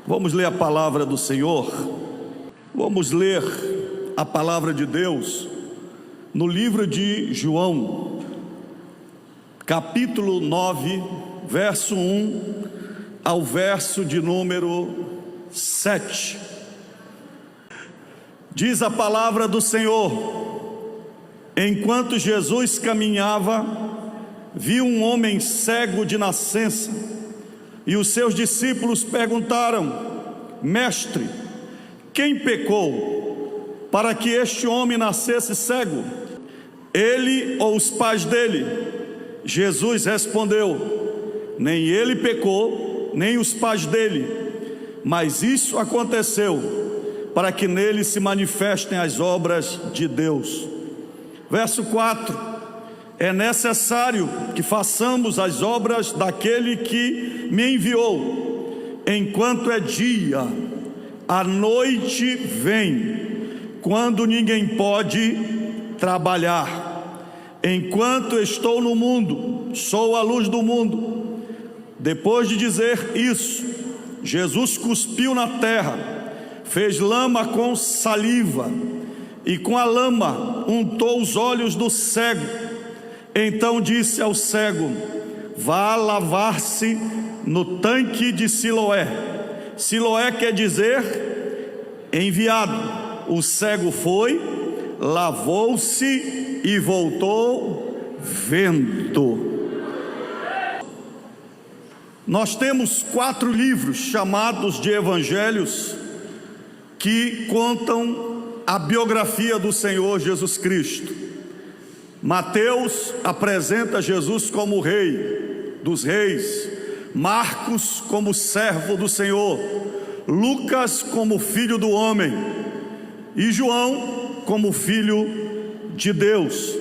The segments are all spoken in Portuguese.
Vamos ler a palavra do Senhor. Vamos ler a palavra de Deus no livro de João, capítulo 9, verso 1 ao verso de número 7. Diz a palavra do Senhor: enquanto Jesus caminhava, viu um homem cego de nascença, e os seus discípulos perguntaram: Mestre, quem pecou para que este homem nascesse cego? Ele ou os pais dele? Jesus respondeu: nem ele pecou, nem os pais dele, mas isso aconteceu para que nele se manifestem as obras de Deus. Verso 4: é necessário que façamos as obras daquele que me enviou, enquanto é dia. A noite vem, quando ninguém pode trabalhar. Enquanto estou no mundo, sou a luz do mundo. Depois de dizer isso, Jesus cuspiu na terra, fez lama com saliva, e com a lama untou os olhos do cego. Então disse ao cego: vá lavar-se no tanque de Siloé. Siloé quer dizer enviado. O cego foi, lavou-se e voltou vendo. Nós temos 4 livros chamados de evangelhos que contam a biografia do Senhor Jesus Cristo. Mateus apresenta Jesus como Rei dos Reis, Marcos como servo do Senhor, Lucas como filho do homem e João como filho de Deus.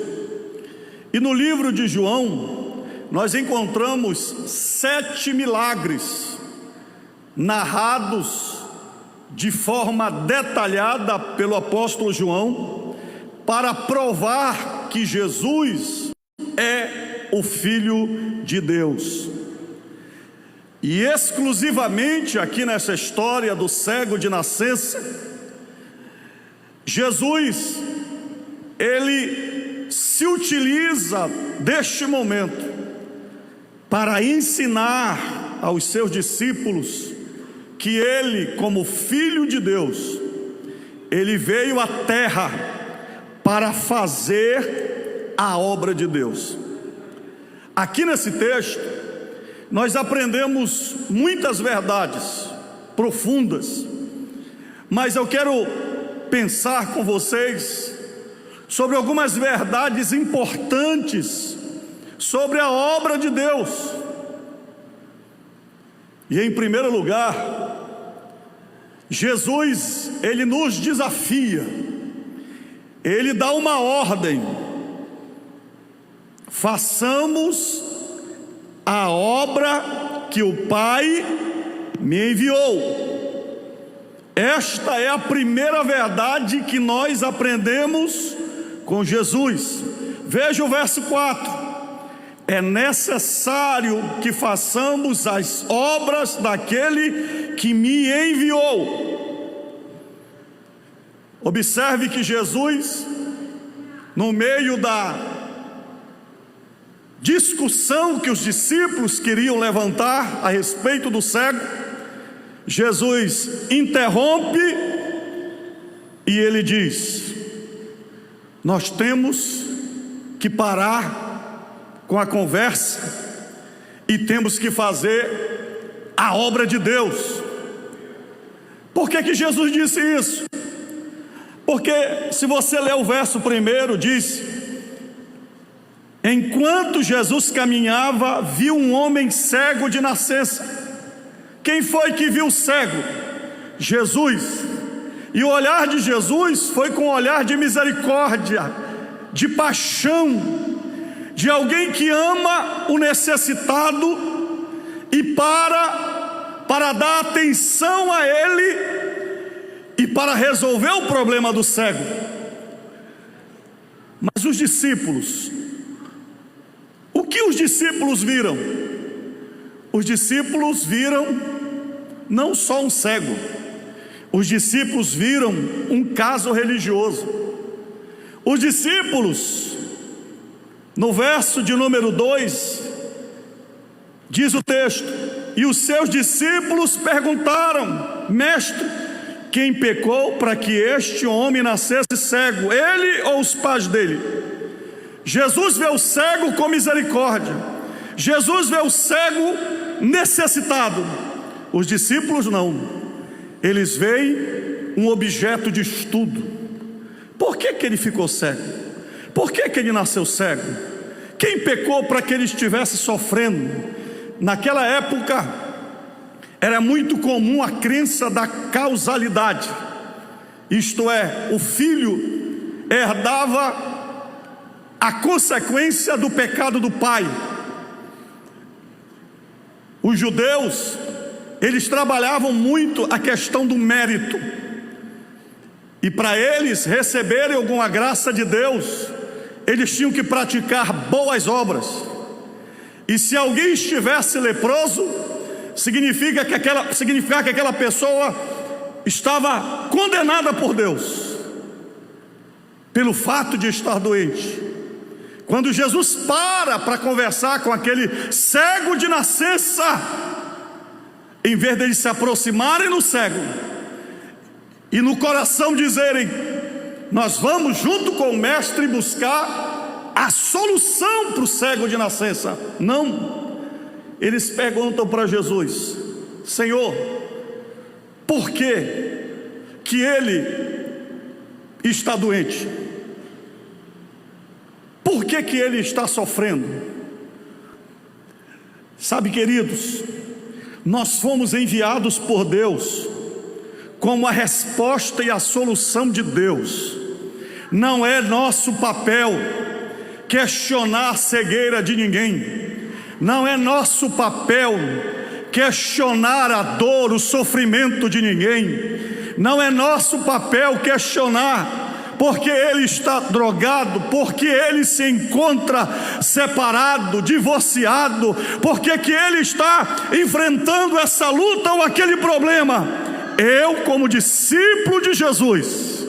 E no livro de João nós encontramos 7 milagres narrados de forma detalhada pelo apóstolo João, para provar que Jesus é o Filho de Deus. E exclusivamente aqui nessa história do cego de nascença, Jesus, ele se utiliza deste momento para ensinar aos seus discípulos que ele, como Filho de Deus, ele veio à terra para fazer a obra de Deus. Aqui nesse texto nós aprendemos muitas verdades profundas, mas eu quero pensar com vocês sobre algumas verdades importantes sobre a obra de Deus. E em primeiro lugar, Jesus, ele nos desafia, ele dá uma ordem: façamos a obra que o Pai me enviou. Esta é a primeira verdade que nós aprendemos com Jesus. Veja o verso 4: é necessário que façamos as obras daquele que me enviou. Observe que Jesus, no meio da discussão que os discípulos queriam levantar a respeito do cego, Jesus interrompe e ele diz: nós temos que parar com a conversa e temos que fazer a obra de Deus. Por que Jesus disse isso? Porque se você ler o verso primeiro, diz: enquanto Jesus caminhava, viu um homem cego de nascença. Quem foi que viu o cego? Jesus. E o olhar de Jesus foi com um olhar de misericórdia, de paixão, de alguém que ama o necessitado e para dar atenção a ele e para resolver o problema do cego. Mas os discípulos, o que os discípulos viram? Os discípulos viram não só um cego. Os discípulos viram um caso religioso. Os discípulos, no verso de número 2, diz o texto: e os seus discípulos perguntaram: mestre, quem pecou para que este homem nascesse cego, ele ou os pais dele? Jesus vê o cego com misericórdia. Jesus vê o cego necessitado. Os discípulos não. Eles veem um objeto de estudo. Por que ele ficou cego? Por que ele nasceu cego? Quem pecou para que ele estivesse sofrendo? Naquela época era muito comum a crença da causalidade. Isto é, o filho herdava a consequência do pecado do pai. Os judeus, eles trabalhavam muito a questão do mérito, e para eles receberem alguma graça de Deus, eles tinham que praticar boas obras. E se alguém estivesse leproso, significa que aquela pessoa estava condenada por Deus, pelo fato de estar doente. Quando Jesus para conversar com aquele cego de nascença, em vez deles se aproximarem do cego e no coração dizerem: nós vamos junto com o mestre buscar a solução para o cego de nascença, não, eles perguntam para Jesus: Senhor, por que ele está doente? Por que ele está sofrendo? Sabe, queridos, nós fomos enviados por Deus como a resposta e a solução de Deus. Não é nosso papel questionar a cegueira de ninguém. Não é nosso papel questionar a dor, o sofrimento de ninguém. Não é nosso papel questionar porque ele está drogado, porque ele se encontra separado, divorciado, porque que ele está enfrentando essa luta ou aquele problema. Eu, como discípulo de Jesus,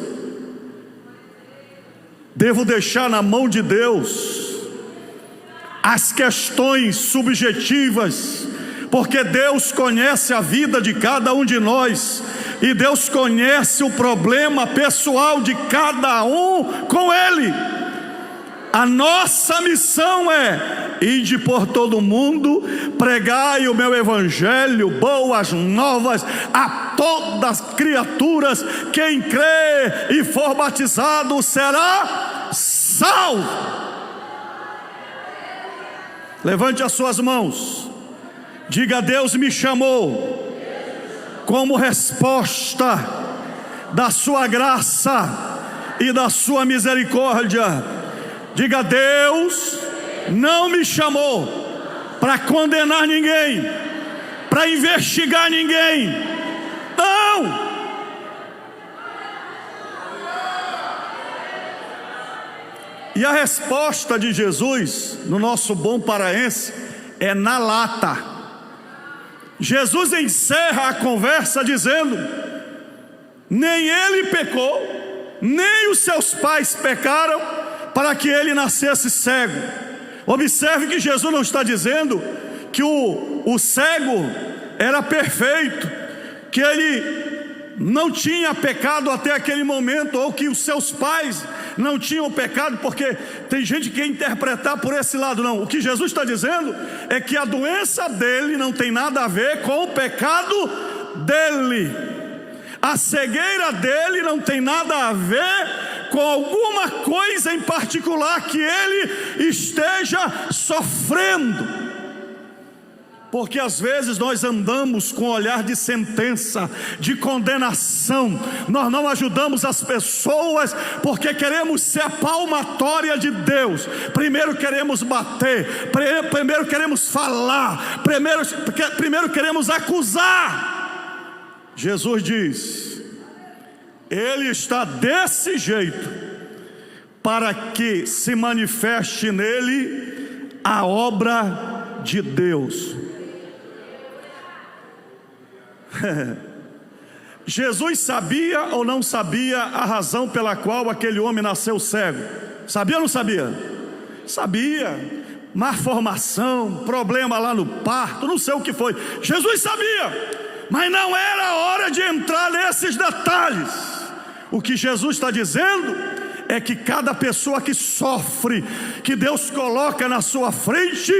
devo deixar na mão de Deus as questões subjetivas, porque Deus conhece a vida de cada um de nós, e Deus conhece o problema pessoal de cada um com Ele. A nossa missão é: ide por todo mundo, pregai o meu evangelho, boas novas a todas as criaturas. Quem crê e for batizado será salvo. Levante as suas mãos, diga: Deus me chamou como resposta da sua graça e da sua misericórdia. Diga: Deus não me chamou para condenar ninguém, para investigar ninguém. Não! E a resposta de Jesus, no nosso bom paraense, é na lata. Jesus encerra a conversa dizendo: nem ele pecou, nem os seus pais pecaram para que ele nascesse cego. Observe que Jesus não está dizendo que o cego era perfeito, que ele não tinha pecado até aquele momento, ou que os seus pais não tinham pecado, porque tem gente que quer interpretar por esse lado. Não, o que Jesus está dizendo é que a doença dele não tem nada a ver com o pecado dele. A cegueira dele não tem nada a ver com alguma coisa em particular que ele esteja sofrendo. Porque às vezes nós andamos com olhar de sentença, de condenação. Nós não ajudamos as pessoas porque queremos ser a palmatória de Deus. Primeiro queremos bater, primeiro queremos falar, primeiro queremos acusar. Jesus diz: Ele está desse jeito para que se manifeste nele a obra de Deus. Jesus sabia ou não sabia a razão pela qual aquele homem nasceu cego? Sabia ou não sabia? Sabia. Má formação, problema lá no parto, não sei o que foi. Jesus sabia, mas não era hora de entrar nesses detalhes. O que Jesus está dizendo é que cada pessoa que sofre, que Deus coloca na sua frente,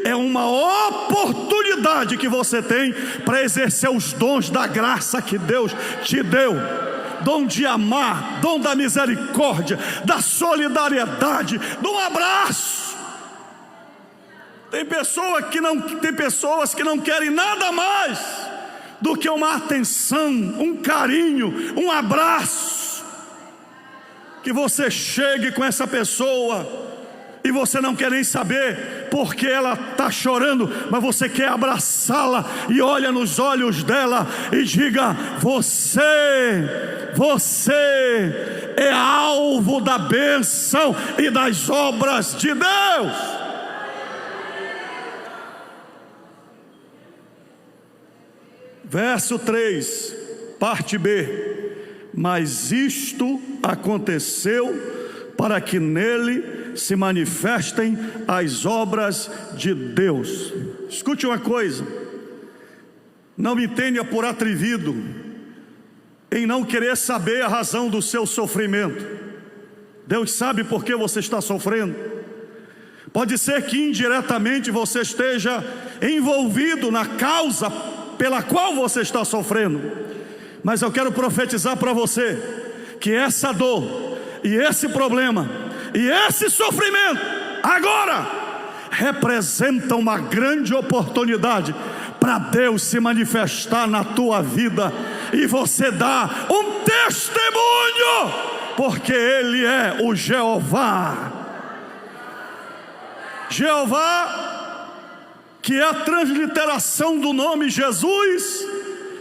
é uma oportunidade que você tem para exercer os dons da graça que Deus te deu. Dom de amar, dom da misericórdia, da solidariedade, do abraço. Tem pessoas que não querem nada mais do que uma atenção, um carinho, um abraço. Que você chegue com essa pessoa e você não quer nem saber porque ela está chorando, mas você quer abraçá-la e olha nos olhos dela e diga: você é alvo da bênção e das obras de Deus. Verso 3, parte B. Mas isto aconteceu para que nele se manifestem as obras de Deus. Escute uma coisa: não me tenha por atrevido em não querer saber a razão do seu sofrimento. Deus sabe por que você está sofrendo. Pode ser que indiretamente você esteja envolvido na causa pela qual você está sofrendo, mas eu quero profetizar para você que essa dor e esse problema e esse sofrimento agora representam uma grande oportunidade para Deus se manifestar na tua vida e você dá um testemunho, porque Ele é o Jeová. Jeová, que é a transliteração do nome Jesus,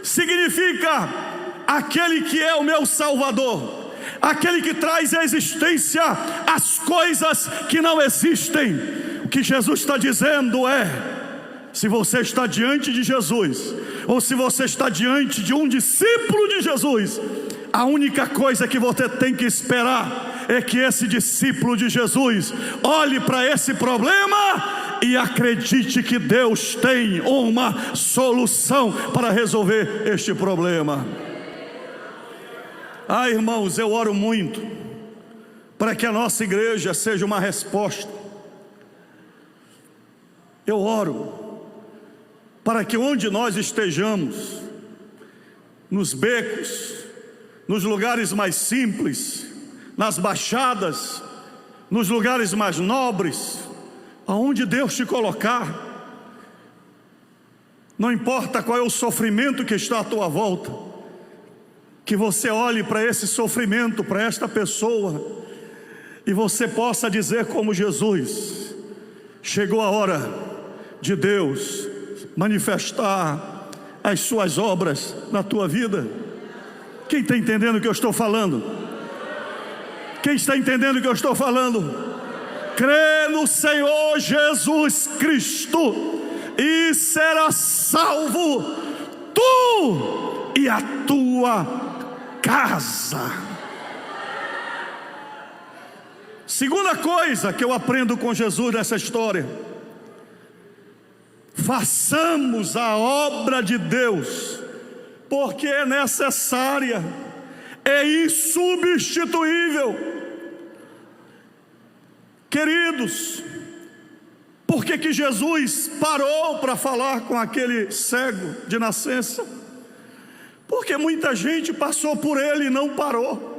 significa aquele que é o meu Salvador, aquele que traz à existência as coisas que não existem. O que Jesus está dizendo é: se você está diante de Jesus, ou se você está diante de um discípulo de Jesus, a única coisa que você tem que esperar é que esse discípulo de Jesus olhe para esse problema e acredite que Deus tem uma solução para resolver este problema. Irmãos, eu oro muito para que a nossa igreja seja uma resposta. Eu oro para que onde nós estejamos, nos becos, nos lugares mais simples, nas baixadas, nos lugares mais nobres, aonde Deus te colocar, não importa qual é o sofrimento que está à tua volta, que você olhe para esse sofrimento, para esta pessoa, e você possa dizer como Jesus: chegou a hora de Deus manifestar as suas obras na tua vida. Quem está entendendo o que eu estou falando? Quem está entendendo o que eu estou falando? Crê no Senhor Jesus Cristo e será salvo tu e a tua casa. Segunda coisa que eu aprendo com Jesus nessa história: façamos a obra de Deus, porque é necessária, é insubstituível. Queridos, por que Jesus parou para falar com aquele cego de nascença? Porque muita gente passou por ele e não parou,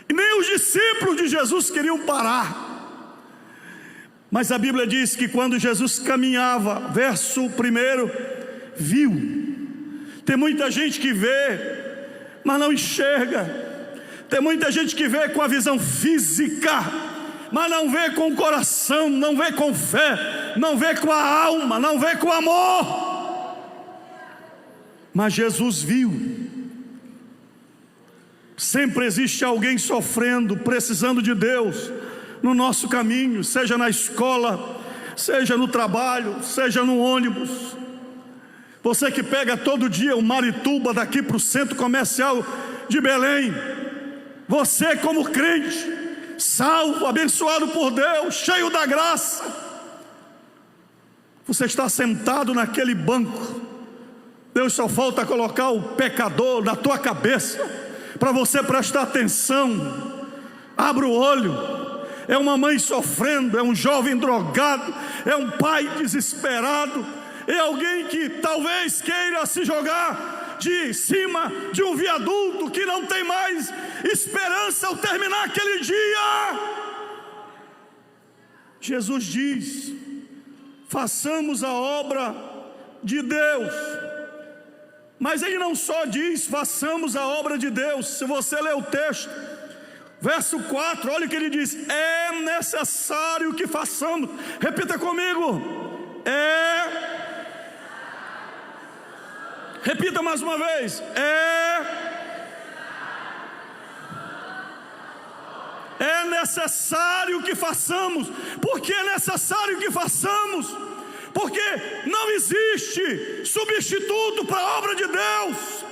e nem os discípulos de Jesus queriam parar. Mas a Bíblia diz que quando Jesus caminhava, verso 1, viu. Tem muita gente que vê, mas não enxerga. Tem muita gente que vê com a visão física, mas não vê com o coração, não vê com fé, não vê com a alma, não vê com amor. Mas Jesus viu. Sempre existe alguém sofrendo, precisando de Deus no nosso caminho, seja na escola, seja no trabalho, seja no ônibus. Você que pega todo dia o Marituba daqui para o centro comercial de Belém. Você como crente, salvo, abençoado por Deus, cheio da graça. Você está sentado naquele banco. Deus só falta colocar o pecador na tua cabeça, para você prestar atenção. Abra o olho. É uma mãe sofrendo, é um jovem drogado, é um pai desesperado, é alguém que talvez queira se jogar de cima de um viaduto, que não tem mais esperança ao terminar aquele dia. Jesus diz: façamos a obra de Deus. Mas ele não só diz façamos a obra de Deus. Se você ler o texto, verso 4, olha o que ele diz: é necessário que façamos. Repita comigo: repita mais uma vez: é necessário que façamos. Por que é necessário que façamos? Porque não existe substituto para a obra de Deus.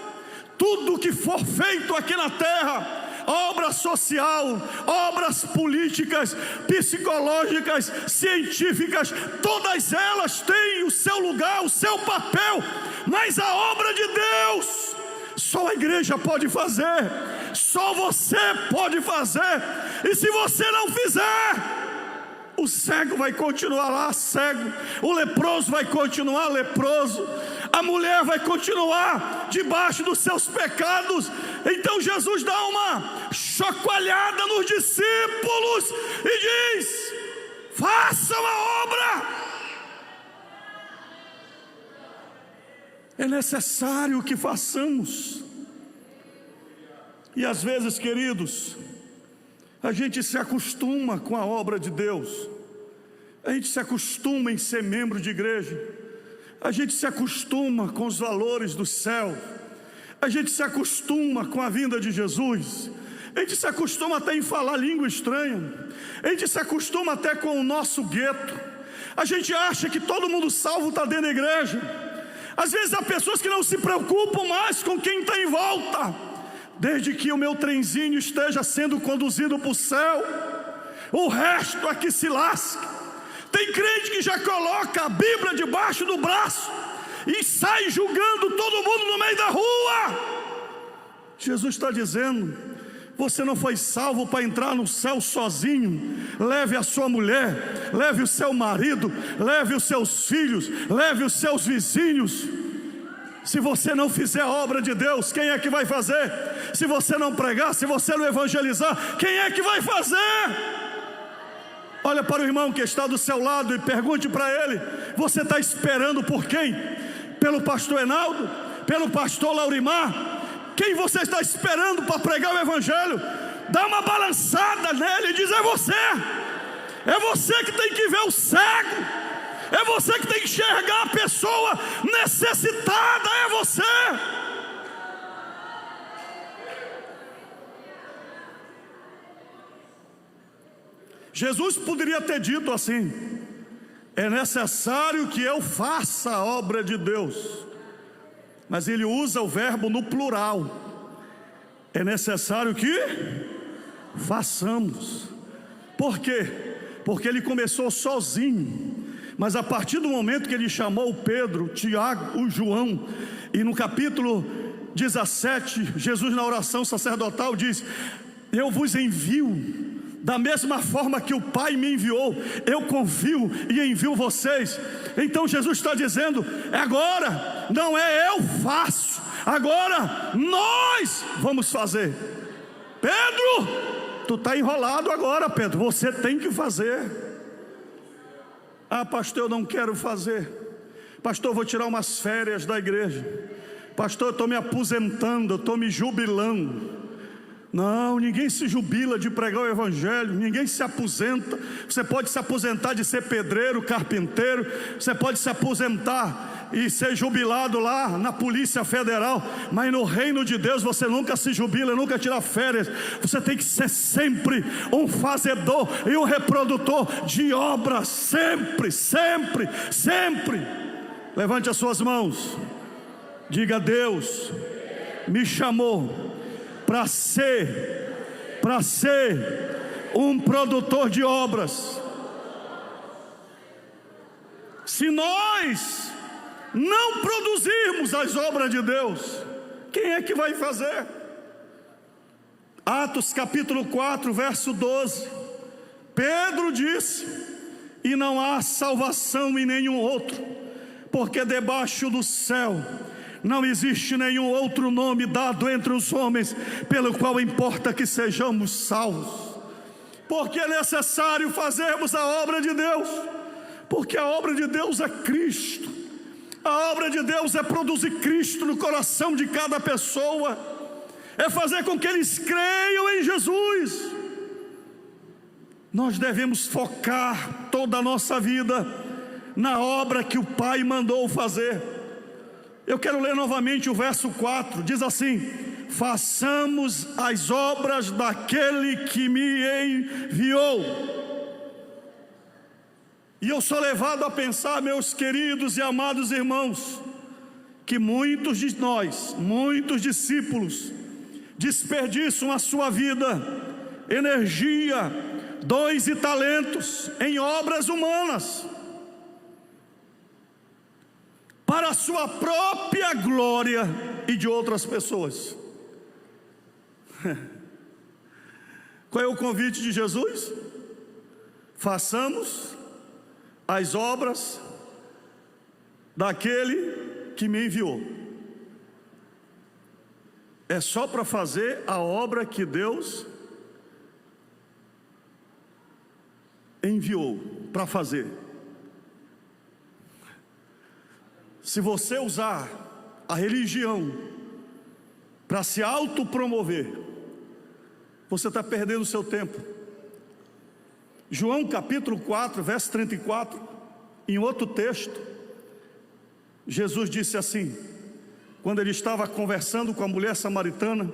Tudo que for feito aqui na terra, obra social, obras políticas, psicológicas, científicas, todas elas têm o seu lugar, o seu papel, mas a obra de Deus só a igreja pode fazer, só você pode fazer. E se você não fizer, o cego vai continuar lá cego, o leproso vai continuar leproso, a mulher vai continuar debaixo dos seus pecados. Então Jesus dá uma chacoalhada nos discípulos e diz: façam a obra. É necessário que façamos. E às vezes, queridos, a gente se acostuma com a obra de Deus, a gente se acostuma em ser membro de igreja, a gente se acostuma com os valores do céu, a gente se acostuma com a vinda de Jesus, a gente se acostuma até em falar língua estranha, a gente se acostuma até com o nosso gueto, a gente acha que todo mundo salvo está dentro da igreja. Às vezes há pessoas que não se preocupam mais com quem está em volta. Desde que o meu trenzinho esteja sendo conduzido para o céu, o resto aqui se lasca. Tem crente que já coloca a Bíblia debaixo do braço e sai julgando todo mundo no meio da rua. Jesus está dizendo: você não foi salvo para entrar no céu sozinho. Leve a sua mulher, leve o seu marido, leve os seus filhos, leve os seus vizinhos. Se você não fizer a obra de Deus, quem é que vai fazer? Se você não pregar, se você não evangelizar, quem é que vai fazer? Olha para o irmão que está do seu lado e pergunte para ele: você está esperando por quem? Pelo pastor Enaldo? Pelo pastor Laurimar? Quem você está esperando para pregar o evangelho? Dá uma balançada nele e diz: é você. É você que tem que ver o cego. É você que tem que enxergar a pessoa necessitada, é você. Jesus poderia ter dito assim: é necessário que eu faça a obra de Deus. Mas ele usa o verbo no plural. É necessário que façamos. Por quê? Porque ele começou sozinho. Mas a partir do momento que ele chamou o Pedro, Tiago, o João, e no capítulo 17, Jesus na oração sacerdotal diz: eu vos envio da mesma forma que o Pai me enviou, eu confio e envio vocês. Então Jesus está dizendo: é agora, não é eu faço, agora nós vamos fazer. Pedro, tu está enrolado agora, Pedro, você tem que fazer. Ah, pastor, eu não quero fazer. Pastor, eu vou tirar umas férias da igreja. Pastor, eu estou me aposentando, eu estou me jubilando. Não, ninguém se jubila de pregar o evangelho, ninguém se aposenta. Você pode se aposentar de ser pedreiro, carpinteiro, você pode se aposentar e ser jubilado lá na Polícia Federal, mas no reino de Deus você nunca se jubila, nunca tira férias. Você tem que ser sempre um fazedor e um reprodutor de obras, sempre, sempre, sempre. Levante as suas mãos. Diga: Deus me chamou para ser um produtor de obras. Se nós não produzirmos as obras de Deus, quem é que vai fazer? Atos capítulo 4, verso 12. Pedro disse: e não há salvação em nenhum outro, porque debaixo do céu não existe nenhum outro nome dado entre os homens, pelo qual importa que sejamos salvos. Porque é necessário fazermos a obra de Deus, porque a obra de Deus é Cristo. A obra de Deus é produzir Cristo no coração de cada pessoa, é fazer com que eles creiam em Jesus. Nós devemos focar toda a nossa vida na obra que o Pai mandou fazer. Eu quero ler novamente o verso 4, diz assim: façamos as obras daquele que me enviou. E eu sou levado a pensar, meus queridos e amados irmãos, que muitos de nós, muitos discípulos, desperdiçam a sua vida, energia, dons e talentos em obras humanas, para a sua própria glória e de outras pessoas. Qual é o convite de Jesus? Façamos as obras daquele que me enviou. É só para fazer a obra que Deus enviou para fazer. Se você usar a religião para se autopromover, você está perdendo o seu tempo. João capítulo 4, verso 34, em outro texto, Jesus disse assim, quando ele estava conversando com a mulher samaritana,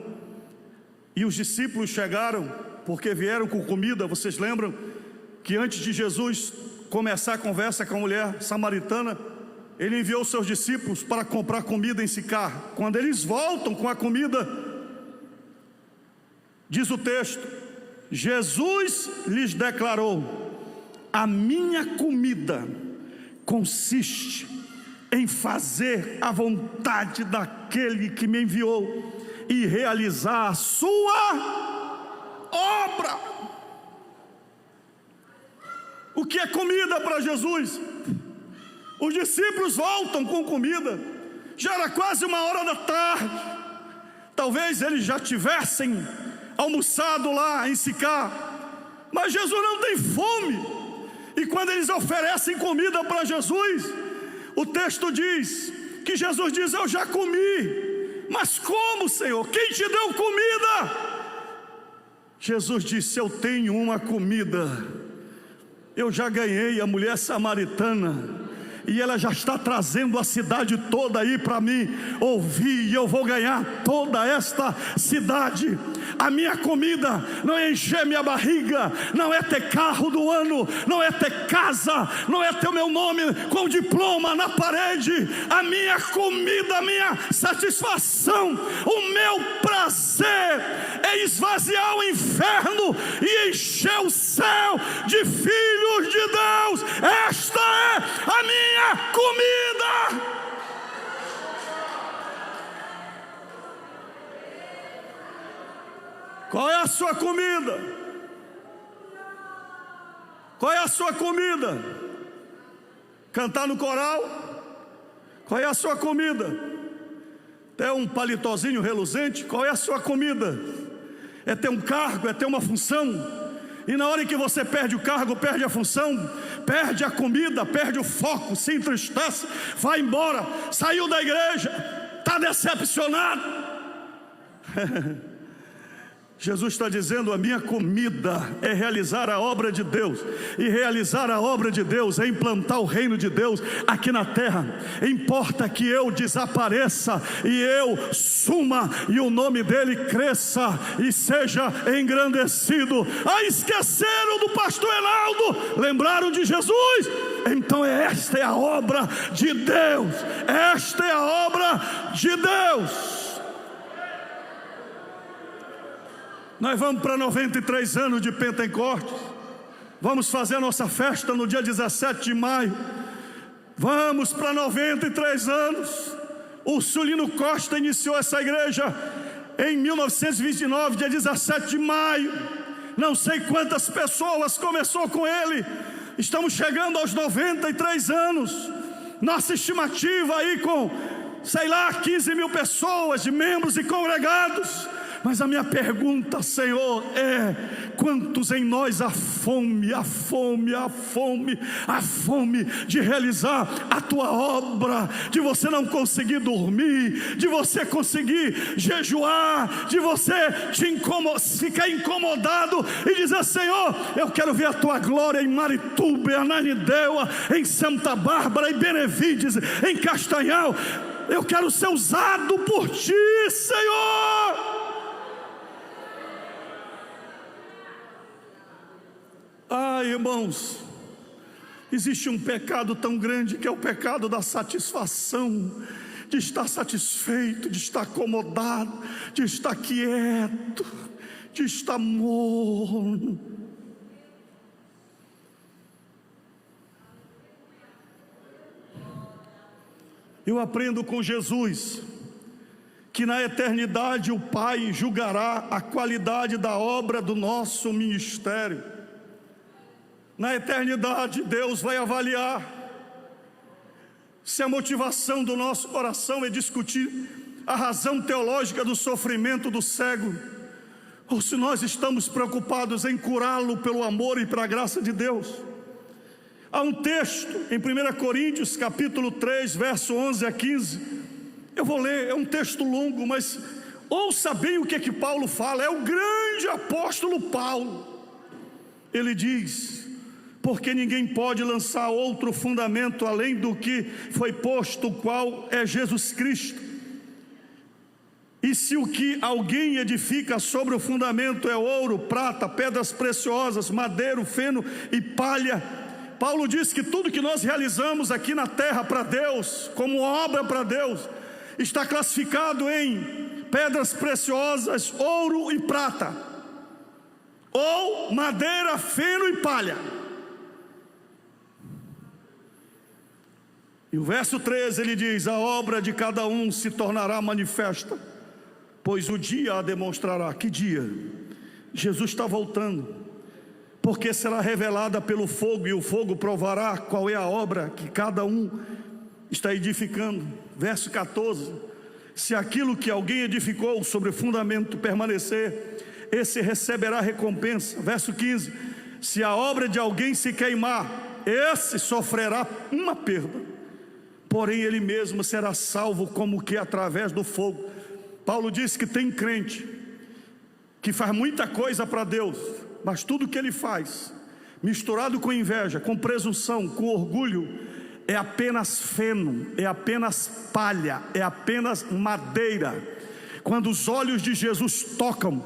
e os discípulos chegaram, porque vieram com comida. Vocês lembram que antes de Jesus começar a conversa com a mulher samaritana, ele enviou seus discípulos para comprar comida em Sicar. Quando eles voltam com a comida, diz o texto, Jesus lhes declarou: a minha comida consiste em fazer a vontade daquele que me enviou e realizar a sua obra. O que é comida para Jesus? Os discípulos voltam com comida, já era quase 1h da tarde, talvez eles já tivessem almoçado lá em Sicar, mas Jesus não tem fome, e quando eles oferecem comida para Jesus, o texto diz que Jesus diz: eu já comi. Mas como, Senhor? Quem te deu comida? Jesus disse: eu tenho uma comida, eu já ganhei a mulher samaritana, e ela já está trazendo a cidade toda aí para mim ouvir, e eu vou ganhar toda esta cidade. A minha comida não é encher minha barriga, não é ter carro do ano, não é ter casa, não é ter o meu nome com diploma na parede. A minha comida, a minha satisfação, o meu prazer é esvaziar o inferno e encher o céu de filhos de Deus. Esta é a minha comida. Qual é a sua comida? Qual é a sua comida? Cantar no coral? Qual é a sua comida? Ter um palitozinho reluzente? Qual é a sua comida? É ter um cargo, é ter uma função? E na hora em que você perde o cargo, perde a função, perde a comida, perde o foco, se entristece, vai embora, saiu da igreja, está decepcionado. Jesus está dizendo: a minha comida é realizar a obra de Deus, e realizar a obra de Deus é implantar o reino de Deus aqui na terra. Importa que eu desapareça e eu suma, e o nome dele cresça e seja engrandecido. Esqueceram do pastor Enaldo, lembraram de Jesus? Então esta é a obra de Deus, esta é a obra de Deus. Nós vamos para 93 anos de Pentecostes. Vamos fazer a nossa festa no dia 17 de maio. Vamos para 93 anos. O Sulino Costa iniciou essa igreja em 1929, dia 17 de maio. Não sei quantas pessoas começou com ele. Estamos chegando aos 93 anos. Nossa estimativa aí com, 15 mil pessoas, de membros e congregados. Mas a minha pergunta, Senhor, é: quantos em nós a fome de realizar a tua obra, de você não conseguir dormir, de você conseguir jejuar, de você ficar incomodado e dizer: Senhor, eu quero ver a tua glória em Marituba, em Ananindeua, em Santa Bárbara, em Benevides, em Castanhal. Eu quero ser usado por ti, Senhor. Irmãos, existe um pecado tão grande, que é o pecado da satisfação, de estar satisfeito, de estar acomodado, de estar quieto, de estar morno. Eu aprendo com Jesus que na eternidade o Pai julgará a qualidade da obra do nosso ministério. Na eternidade, Deus vai avaliar se a motivação do nosso coração é discutir a razão teológica do sofrimento do cego, ou se nós estamos preocupados em curá-lo pelo amor e pela graça de Deus. Há um texto em 1 Coríntios capítulo 3, verso 11 a 15. Eu vou ler, é um texto longo, mas ouça bem o que Paulo fala. É o grande apóstolo Paulo. Ele diz: porque ninguém pode lançar outro fundamento além do que foi posto, o qual é Jesus Cristo. E se o que alguém edifica sobre o fundamento é ouro, prata, pedras preciosas, madeiro, feno e palha, Paulo diz que tudo que nós realizamos aqui na terra para Deus, como obra para Deus, está classificado em pedras preciosas, ouro e prata, ou madeira, feno e palha. E o verso 13 ele diz: a obra de cada um se tornará manifesta, pois o dia a demonstrará. Que dia? Jesus está voltando, porque será revelada pelo fogo, e o fogo provará qual é a obra que cada um está edificando. Verso 14: se aquilo que alguém edificou sobre o fundamento permanecer, esse receberá recompensa. Verso 15: se a obra de alguém se queimar, esse sofrerá uma perda, porém ele mesmo será salvo, como que através do fogo. Paulo diz que tem crente que faz muita coisa para Deus, mas tudo que ele faz, misturado com inveja, com presunção, com orgulho, é apenas feno, é apenas palha, é apenas madeira. Quando os olhos de Jesus tocam,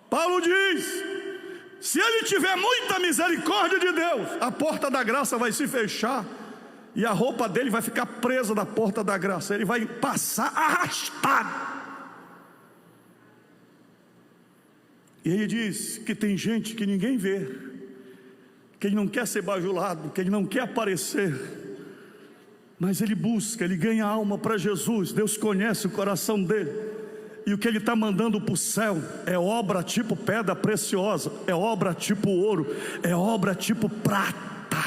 Paulo diz: se ele tiver muita misericórdia de Deus, a porta da graça vai se fechar, e a roupa dele vai ficar presa na porta da graça. Ele vai passar arrastado. E ele diz que tem gente que ninguém vê, que ele não quer ser bajulado, que ele não quer aparecer, mas ele busca, ele ganha alma para Jesus. Deus conhece o coração dele, e o que ele está mandando para o céu é obra tipo pedra preciosa, é obra tipo ouro, é obra tipo prata.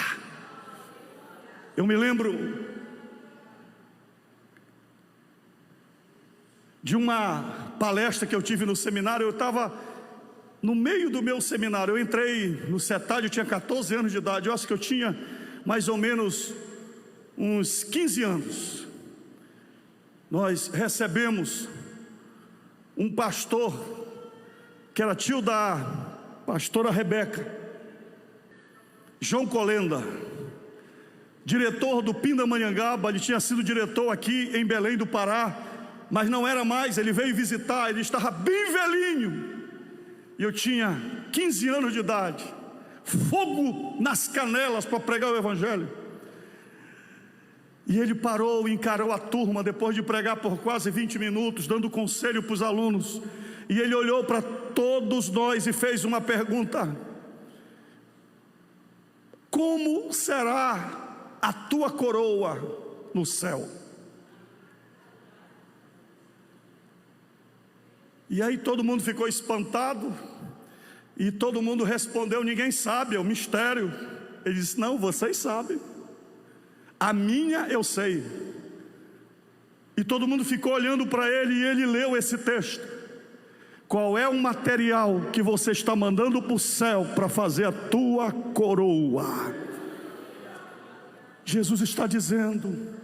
Eu me lembro de uma palestra que eu tive no seminário. Eu estava no meio do meu seminário, eu entrei no CETAD, eu tinha 14 anos de idade. Eu acho que eu tinha mais ou menos uns 15 anos, nós recebemos um pastor, que era tio da pastora Rebeca, João Colenda, diretor do Pindamonhangaba. Ele tinha sido diretor aqui em Belém do Pará, mas não era mais. Ele veio visitar, ele estava bem velhinho, e eu tinha 15 anos de idade, fogo nas canelas para pregar o evangelho. E ele parou e encarou a turma, depois de pregar por quase 20 minutos, dando conselho para os alunos. E ele olhou para todos nós e fez uma pergunta: como será a tua coroa no céu? E aí todo mundo ficou espantado, e todo mundo respondeu: ninguém sabe, é um mistério. Ele disse: não, vocês sabem, a minha eu sei. E todo mundo ficou olhando para ele, e ele leu esse texto: qual é o material que você está mandando para o céu para fazer a tua coroa? Jesus está dizendo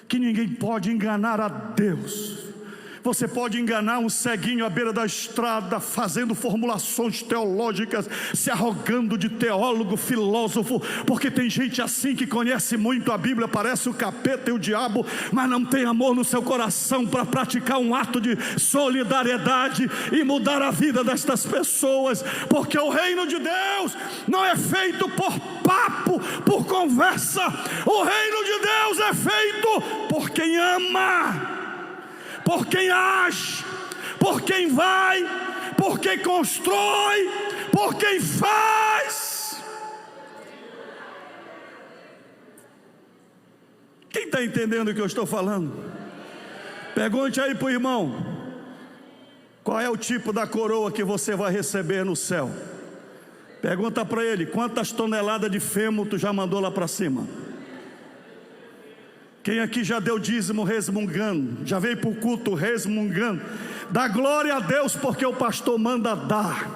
que ninguém pode enganar a Deus. Você pode enganar um ceguinho à beira da estrada, fazendo formulações teológicas, se arrogando de teólogo, filósofo, porque tem gente assim que conhece muito a Bíblia, parece o capeta e o diabo, mas não tem amor no seu coração para praticar um ato de solidariedade e mudar a vida destas pessoas, porque o reino de Deus não é feito por papo, por conversa. O reino de Deus é feito por quem ama, por quem age, por quem vai, por quem constrói, por quem faz. Quem está entendendo o que eu estou falando? Pergunte aí para o irmão: qual é o tipo da coroa que você vai receber no céu? Pergunta para ele: quantas toneladas de fêmur tu já mandou lá para cima? Quem aqui já deu dízimo resmungando? Já veio para o culto resmungando? Dá glória a Deus porque o pastor manda dar.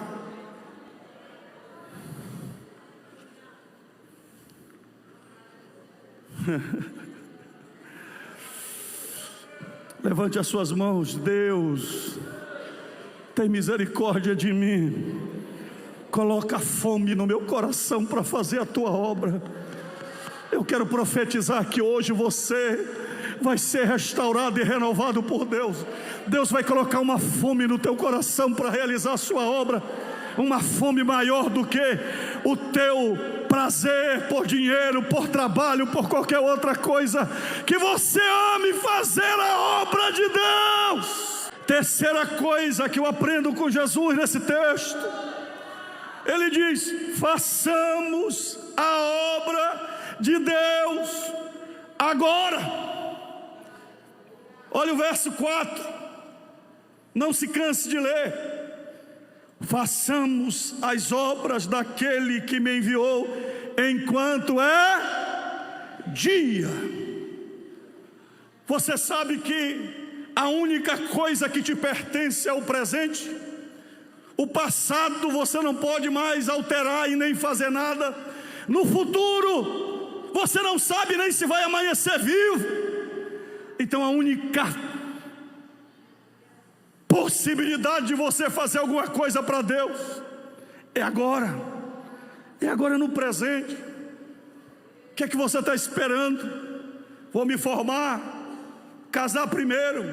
Levante as suas mãos. Deus, tem misericórdia de mim. Coloca fome no meu coração para fazer a tua obra. Eu quero profetizar que hoje você vai ser restaurado e renovado por Deus. Deus vai colocar uma fome no teu coração para realizar a sua obra, uma fome maior do que o teu prazer por dinheiro, por trabalho, por qualquer outra coisa. Que você ame fazer a obra de Deus. Terceira coisa que eu aprendo com Jesus nesse texto, ele diz: façamos a obra de Deus agora. Olha o verso 4, não se canse de ler: façamos as obras daquele que me enviou enquanto é dia. Você sabe que a única coisa que te pertence é o presente. O passado você não pode mais alterar e nem fazer nada. No futuro você não sabe nem se vai amanhecer vivo. Então a única possibilidade de você fazer alguma coisa para Deus é agora. É agora, no presente. O que é que você está esperando? Vou me formar, casar primeiro,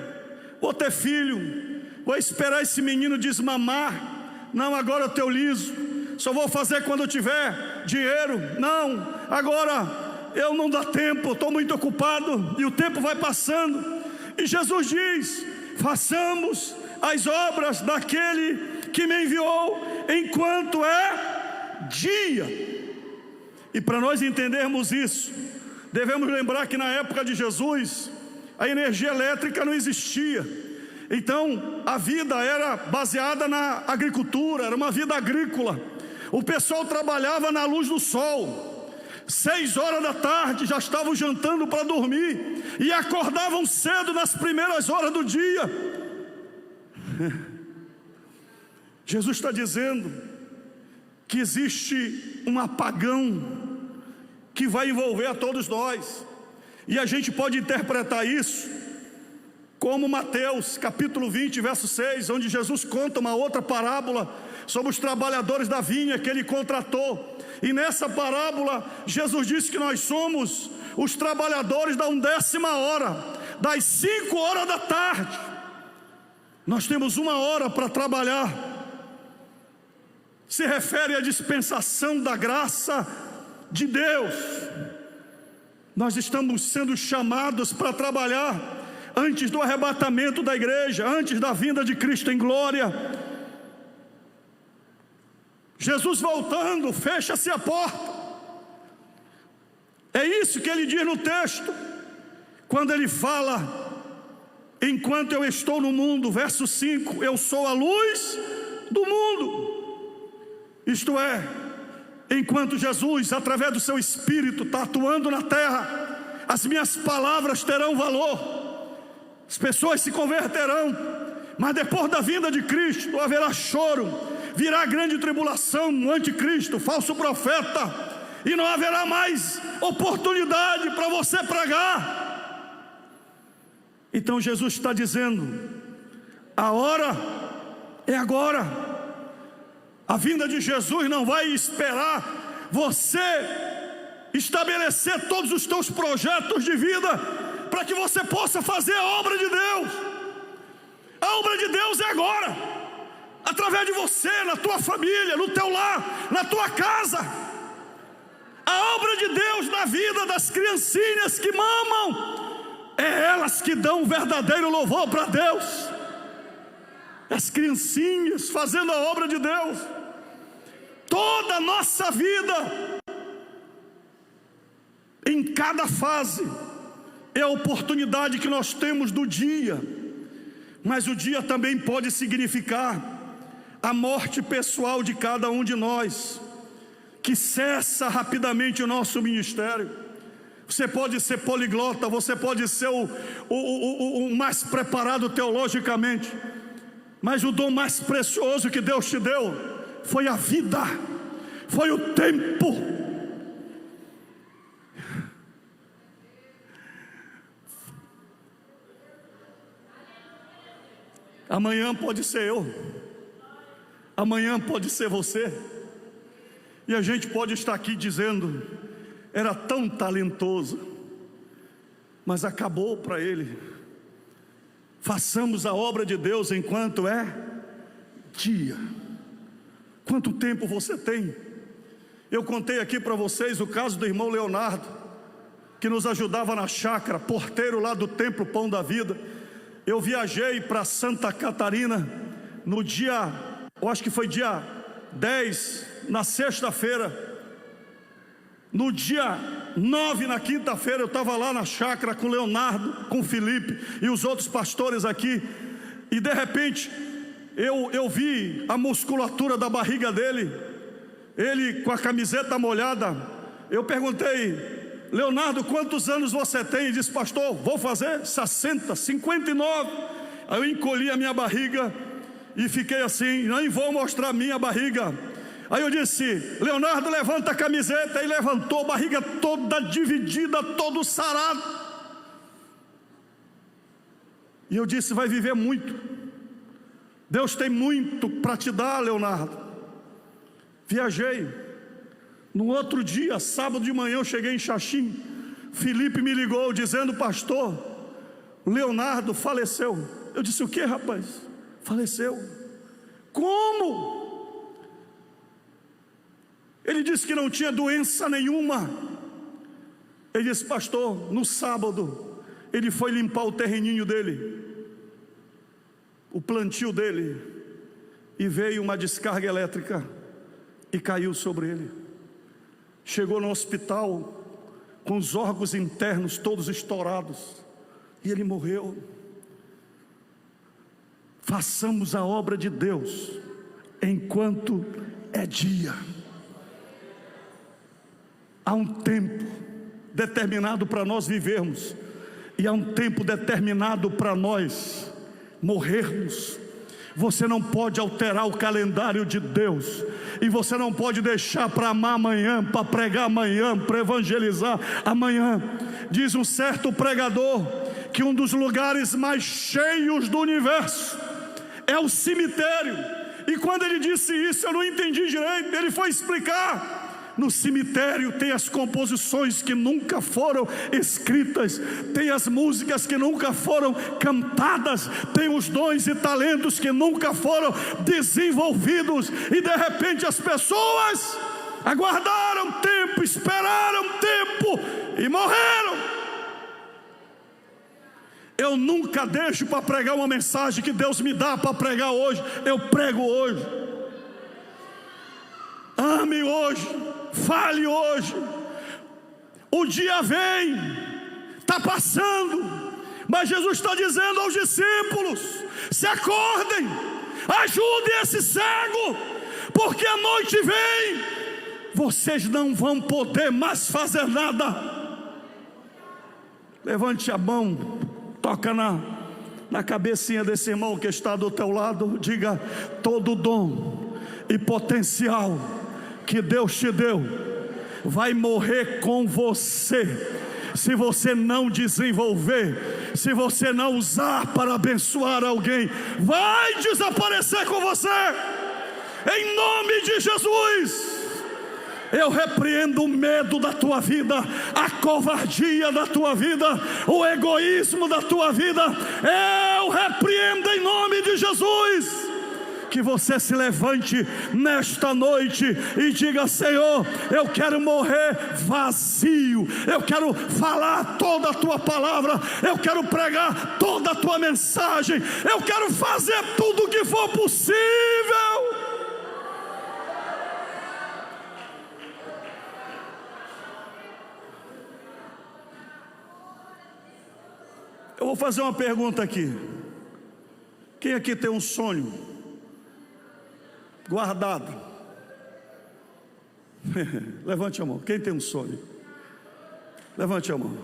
vou ter filho, vou esperar esse menino desmamar. Não, agora eu tenho liso, só vou fazer quando eu tiver dinheiro. Não, agora eu não dá tempo, estou muito ocupado. E o tempo vai passando, e Jesus diz: façamos as obras daquele que me enviou enquanto é dia. E para nós entendermos isso, devemos lembrar que na época de Jesus a energia elétrica não existia. Então a vida era baseada na agricultura, era uma vida agrícola. O pessoal trabalhava na luz do sol. 6 horas da tarde já estavam jantando para dormir, e acordavam cedo nas primeiras horas do dia. Jesus está dizendo que existe um apagão que vai envolver a todos nós. E a gente pode interpretar isso como Mateus capítulo 20, verso 6, onde Jesus conta uma outra parábola sobre os trabalhadores da vinha que ele contratou. E nessa parábola, Jesus disse que nós somos os trabalhadores da 1ª hora, das 5 horas da tarde. Nós temos 1 hora para trabalhar. Se refere à dispensação da graça de Deus. Nós estamos sendo chamados para trabalhar antes do arrebatamento da igreja, antes da vinda de Cristo em glória. Jesus voltando, fecha-se a porta. É isso que ele diz no texto, quando ele fala: enquanto eu estou no mundo, verso 5, eu sou a luz do mundo. Isto é, enquanto Jesus, através do seu Espírito, está atuando na terra, as minhas palavras terão valor, as pessoas se converterão. Mas depois da vinda de Cristo haverá choro, virá grande tribulação, um anticristo, falso profeta, e não haverá mais oportunidade para você pregar. Então Jesus está dizendo: a hora é agora. A vinda de Jesus não vai esperar você estabelecer todos os teus projetos de vida para que você possa fazer a obra de Deus. A obra de Deus é agora, através de você, na tua família, no teu lar, na tua casa. A obra de Deus na vida das criancinhas que mamam, é elas que dão um verdadeiro louvor para Deus. As criancinhas fazendo a obra de Deus. Toda a nossa vida, em cada fase, é a oportunidade que nós temos do dia. Mas o dia também pode significar a morte pessoal de cada um de nós, que cessa rapidamente o nosso ministério. Você pode ser poliglota, você pode ser o mais preparado teologicamente, mas o dom mais precioso que Deus te deu foi a vida, foi o tempo. Amanhã pode ser eu, amanhã pode ser você, e a gente pode estar aqui dizendo: era tão talentoso, mas acabou para ele. Façamos a obra de Deus enquanto é dia. Quanto tempo você tem? Eu contei aqui para vocês o caso do irmão Leonardo, que nos ajudava na chácara, porteiro lá do Templo Pão da Vida. Eu viajei para Santa Catarina no dia, eu acho que foi dia 10, na sexta-feira. No dia 9, na quinta-feira, eu estava lá na chácara com o Leonardo, com o Felipe e os outros pastores aqui. E de repente, eu vi a musculatura da barriga dele, ele com a camiseta molhada. Eu perguntei: Leonardo, quantos anos você tem? Ele disse: pastor, vou fazer 60, 59. Aí eu encolhi a minha barriga e fiquei assim: nem vou mostrar a minha barriga. Aí eu disse: Leonardo, levanta a camiseta. E levantou, barriga toda dividida, todo sarado. E eu disse: vai viver muito, Deus tem muito para te dar, Leonardo. Viajei. No outro dia, sábado de manhã, eu cheguei em Xaxim. Felipe me ligou dizendo: pastor, Leonardo faleceu. Eu disse: o que, rapaz? Faleceu. Como? Ele disse que não tinha doença nenhuma. Ele disse: pastor, no sábado ele foi limpar o terreninho dele, o plantio dele, e veio uma descarga elétrica e caiu sobre ele. Chegou no hospital com os órgãos internos todos estourados e ele morreu. Façamos a obra de Deus enquanto é dia. Há um tempo determinado para nós vivermos, e há um tempo determinado para nós morrermos. Você não pode alterar o calendário de Deus, e você não pode deixar para amar amanhã, para pregar amanhã, para evangelizar amanhã. Diz um certo pregador que um dos lugares mais cheios do universo é o cemitério. E quando ele disse isso, eu não entendi direito. Ele foi explicar: no cemitério tem as composições que nunca foram escritas, tem as músicas que nunca foram cantadas, tem os dons e talentos que nunca foram desenvolvidos, e de repente as pessoas aguardaram tempo, esperaram tempo e morreram. Eu nunca deixo para pregar uma mensagem que Deus me dá para pregar hoje, eu prego hoje. Ame hoje, fale hoje. O dia vem, está passando, mas Jesus está dizendo aos discípulos: se acordem, ajudem esse cego, porque a noite vem, vocês não vão poder mais fazer nada. Levante a mão, toca na cabecinha desse irmão que está do teu lado, diga: todo dom e potencial que Deus te deu vai morrer com você, se você não desenvolver, se você não usar para abençoar alguém, vai desaparecer com você, em nome de Jesus. Eu repreendo o medo da tua vida, a covardia da tua vida, o egoísmo da tua vida. Eu repreendo em nome de Jesus. Que você se levante nesta noite e diga: Senhor, eu quero morrer vazio, eu quero falar toda a tua palavra, eu quero pregar toda a tua mensagem, eu quero fazer tudo o que for possível. Eu vou fazer uma pergunta aqui. Quem aqui tem um sonho guardado? Levante a mão. Quem tem um sonho? Levante a mão.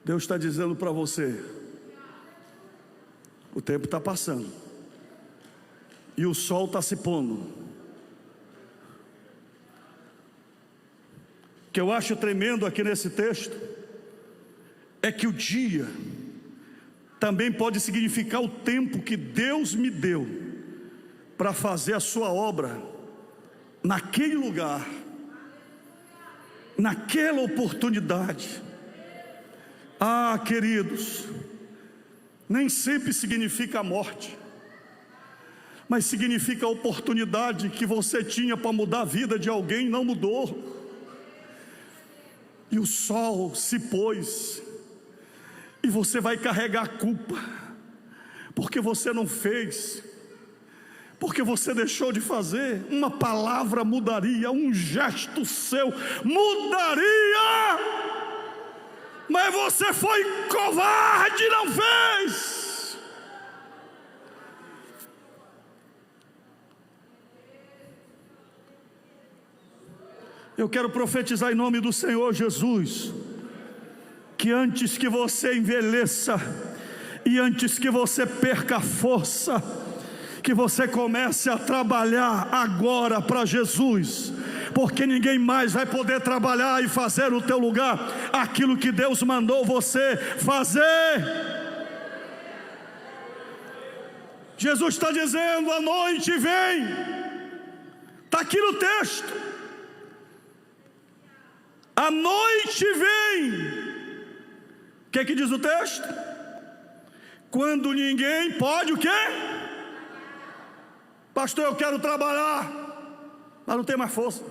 Deus está dizendo para você: o tempo está passando e o sol está se pondo. O que eu acho tremendo aqui nesse texto é que o dia também pode significar o tempo que Deus me deu para fazer a sua obra naquele lugar, naquela oportunidade. Ah, queridos, nem sempre significa a morte, mas significa a oportunidade que você tinha para mudar a vida de alguém e não mudou. E o sol se pôs, e você vai carregar a culpa, porque você não fez, porque você deixou de fazer. Uma palavra mudaria, um gesto seu mudaria, mas você foi covarde e não fez. Eu quero profetizar em nome do Senhor Jesus, que antes que você envelheça, e antes que você perca a força, que você comece a trabalhar agora para Jesus, porque ninguém mais vai poder trabalhar e fazer no teu lugar aquilo que Deus mandou você fazer. Jesus está dizendo: a noite vem, está aqui no texto. A noite vem. O que diz o texto? Quando ninguém pode o quê? Pastor, eu quero trabalhar, mas não tem mais força,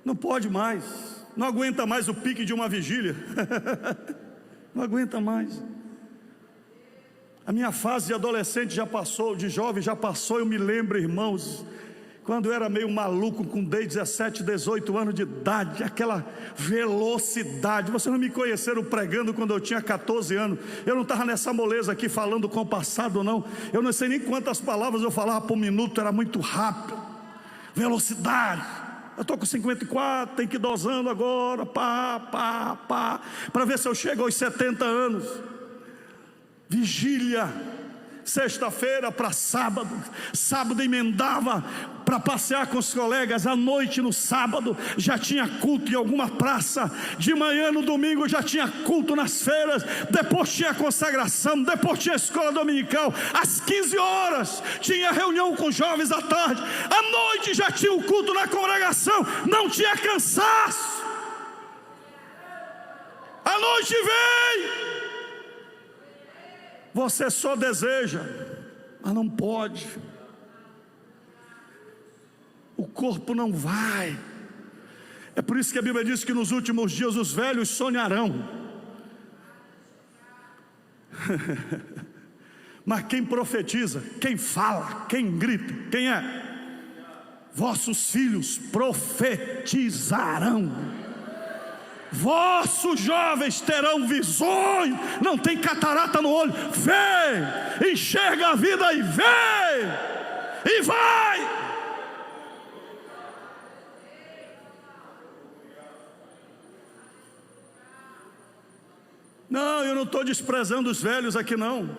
não pode mais, não aguenta mais o pique de uma vigília. Não aguenta mais. A minha fase de adolescente já passou, de jovem já passou. Eu me lembro, irmãos, quando eu era meio maluco, com 17, 18 anos de idade, aquela velocidade. Vocês não me conheceram pregando quando eu tinha 14 anos. Eu não estava nessa moleza aqui falando com o passado, não. Eu não sei nem quantas palavras eu falava por minuto, era muito rápido. Velocidade. Eu estou com 54, tem que ir dosando agora, para ver se eu chego aos 70 anos. Vigília, sexta-feira para sábado, sábado emendava para passear com os colegas, à noite no sábado já tinha culto em alguma praça, de manhã no domingo já tinha culto nas feiras, depois tinha consagração, depois tinha escola dominical, às 15 horas tinha reunião com jovens à tarde, à noite já tinha o culto na congregação, não tinha cansaço. A noite vem, você só deseja, mas não pode. O corpo não vai. É por isso que a Bíblia diz que nos últimos dias os velhos sonharão. Mas quem profetiza, quem fala, quem grita, quem é? Vossos filhos profetizarão. Vossos jovens terão visões. Não tem catarata no olho, vê, enxerga a vida e vê, e vai. Não, eu não estou desprezando os velhos aqui não,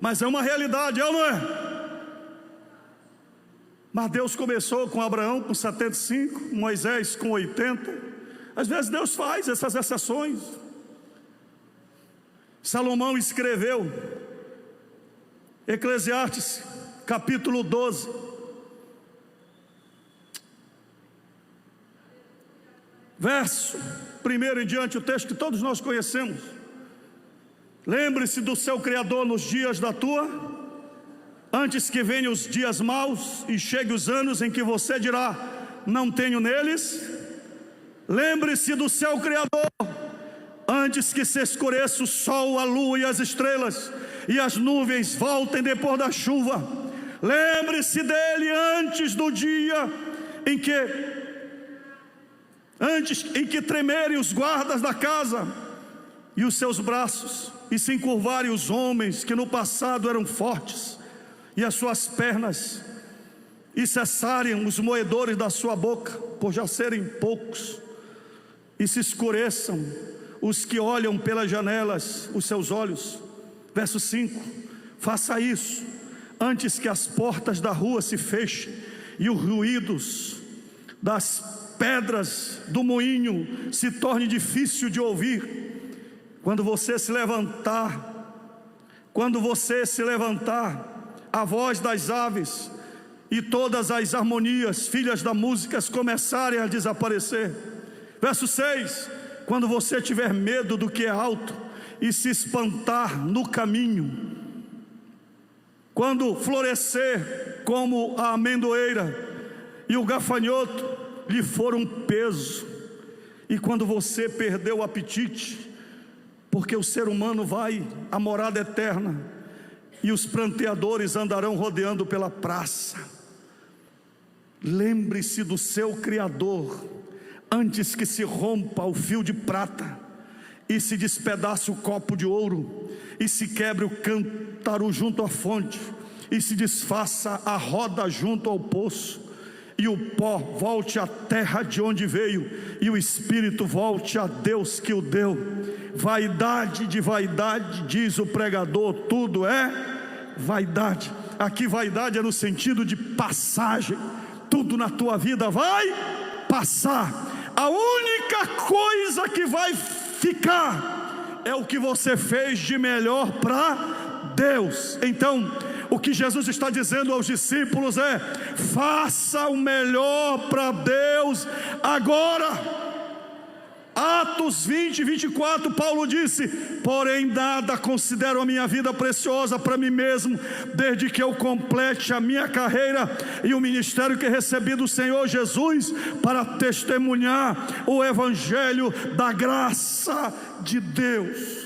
mas é uma realidade, é ou não é? Mas Deus começou com Abraão com 75, Moisés com 80. Às vezes Deus faz essas exceções. Salomão escreveu Eclesiastes capítulo 12, verso 1 em diante, o texto que todos nós conhecemos. Lembre-se do seu Criador nos dias da tua, antes que venham os dias maus e chegue os anos em que você dirá, não tenho neles. Lembre-se do seu Criador, antes que se escureça o sol, a lua e as estrelas, e as nuvens voltem depois da chuva. Lembre-se dele antes do dia em que tremerem os guardas da casa e os seus braços, e se encurvarem os homens que no passado eram fortes, e as suas pernas, e cessarem os moedores da sua boca, por já serem poucos, e se escureçam os que olham pelas janelas os seus olhos. Verso 5: faça isso antes que as portas da rua se fechem e os ruídos das pedras do moinho se torne difícil de ouvir. Quando você se levantar, a voz das aves e todas as harmonias, filhas da música, começarem a desaparecer. Verso 6: quando você tiver medo do que é alto e se espantar no caminho, quando florescer como a amendoeira e o gafanhoto lhe for um peso, e quando você perder o apetite, porque o ser humano vai à morada eterna, e os pranteadores andarão rodeando pela praça. Lembre-se do seu Criador, antes que se rompa o fio de prata, e se despedace o copo de ouro, e se quebre o cântaro junto à fonte, e se desfaça a roda junto ao poço, e o pó volte à terra de onde veio, e o espírito volte a Deus que o deu. Vaidade de vaidade, diz o pregador, tudo é vaidade. Aqui vaidade é no sentido de passagem. Tudo na tua vida vai passar. A única coisa que vai ficar é o que você fez de melhor para Deus. Então, o que Jesus está dizendo aos discípulos é: faça o melhor para Deus agora. Atos 20, 24, Paulo disse: porém nada considero a minha vida preciosa para mim mesmo, desde que eu complete a minha carreira e o ministério que recebi do Senhor Jesus, para testemunhar o evangelho da graça de Deus.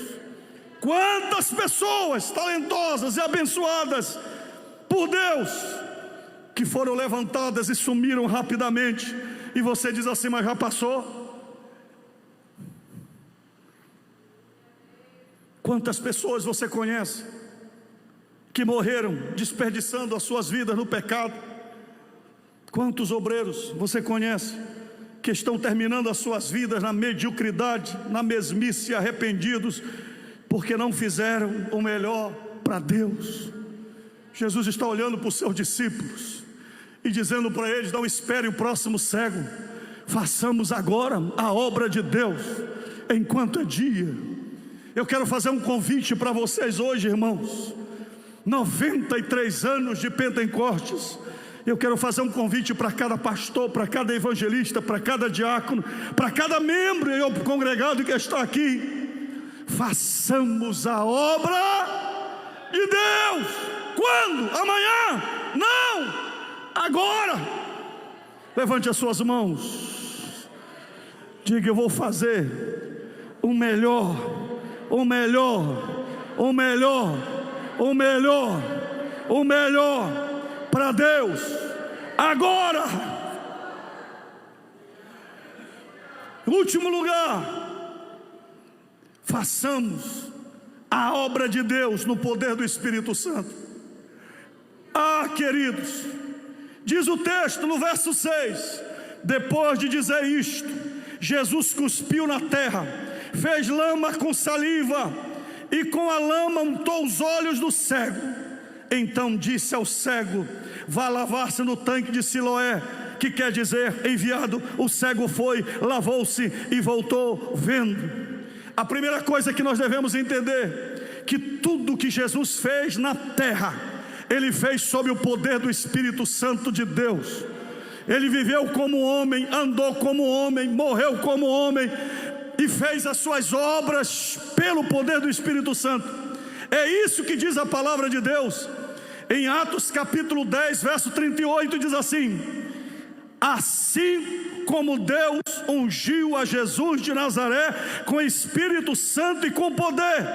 Quantas pessoas talentosas e abençoadas por Deus, que foram levantadas e sumiram rapidamente, e você diz assim: mas já passou. Quantas pessoas você conhece que morreram desperdiçando as suas vidas no pecado? Quantos obreiros você conhece que estão terminando as suas vidas na mediocridade, na mesmice, arrependidos, porque não fizeram o melhor para Deus. Jesus está olhando para os seus discípulos e dizendo para eles: não espere o próximo cego, façamos agora a obra de Deus enquanto é dia. Eu quero fazer um convite para vocês hoje, irmãos. 93 anos de Pentecostes. Eu quero fazer um convite para cada pastor, para cada evangelista, para cada diácono, para cada membro e congregado que está aqui. Façamos a obra de Deus. Quando? Amanhã? Não! Agora! Levante as suas mãos. Diga: eu vou fazer o melhor, o melhor, o melhor, o melhor, o melhor para Deus agora. Em último lugar, façamos a obra de Deus no poder do Espírito Santo. Queridos, diz o texto no verso 6: depois de dizer isto, Jesus cuspiu na terra, fez lama com saliva e com a lama untou os olhos do cego. Então disse ao cego: vá lavar-se no tanque de Siloé, que quer dizer enviado. O cego foi, lavou-se e voltou vendo. A primeira coisa que nós devemos entender, que tudo que Jesus fez na terra, Ele fez sob o poder do Espírito Santo de Deus. Ele viveu como homem, andou como homem, morreu como homem e fez as suas obras pelo poder do Espírito Santo. É isso que diz a palavra de Deus. Em Atos capítulo 10, verso 38, diz assim: assim como Deus ungiu a Jesus de Nazaré com Espírito Santo e com poder,